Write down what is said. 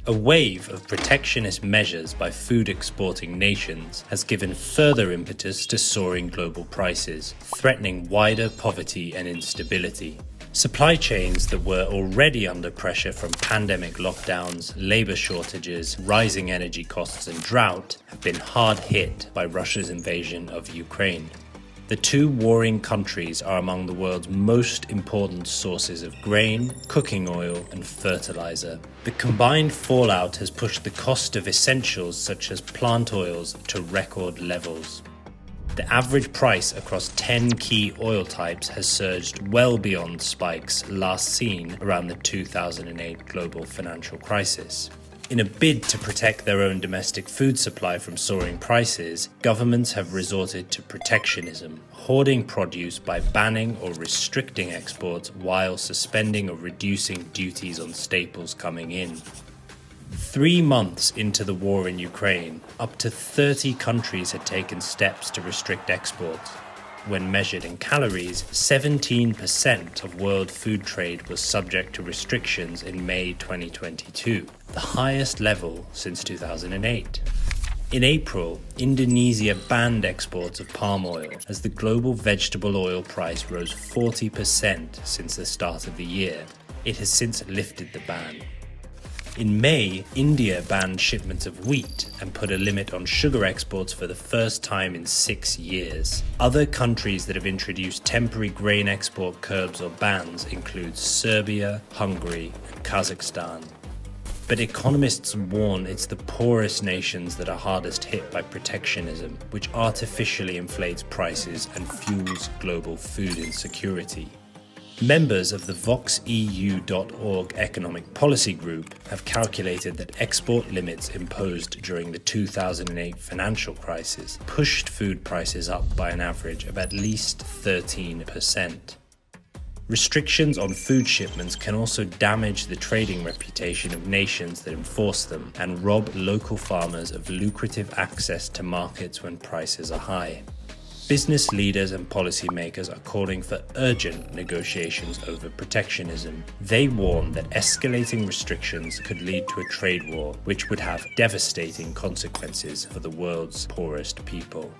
A wave of protectionist measures by food exporting nations has given further impetus to soaring global prices, threatening wider poverty and instability. Supply chains that were already under pressure from pandemic lockdowns, labor shortages, rising energy costs and drought have been hard hit by Russia's invasion of Ukraine. The two warring countries are among the world's most important sources of grain, cooking oil, and fertilizer. The combined fallout has pushed the cost of essentials such as plant oils to record levels. The average price across 10 key oil types has surged well beyond spikes last seen around the 2008 global financial crisis. In a bid to protect their own domestic food supply from soaring prices, governments have resorted to protectionism, hoarding produce by banning or restricting exports while suspending or reducing duties on staples coming in. 3 months into the war in Ukraine, up to 30 countries had taken steps to restrict exports. When measured in calories, 17% of world food trade was subject to restrictions in May 2022, the highest level since 2008. In April, Indonesia banned exports of palm oil as the global vegetable oil price rose 40% since the start of the year. It has since lifted the ban. In May, India banned shipments of wheat and put a limit on sugar exports for the first time in 6 years. Other countries that have introduced temporary grain export curbs or bans include Serbia, Hungary, and Kazakhstan. But economists warn it's the poorest nations that are hardest hit by protectionism, which artificially inflates prices and fuels global food insecurity. Members of the VoxEU.org Economic Policy Group have calculated that export limits imposed during the 2008 financial crisis pushed food prices up by an average of at least 13%. Restrictions on food shipments can also damage the trading reputation of nations that enforce them and rob local farmers of lucrative access to markets when prices are high. Business leaders and policymakers are calling for urgent negotiations over protectionism. They warn that escalating restrictions could lead to a trade war, which would have devastating consequences for the world's poorest people.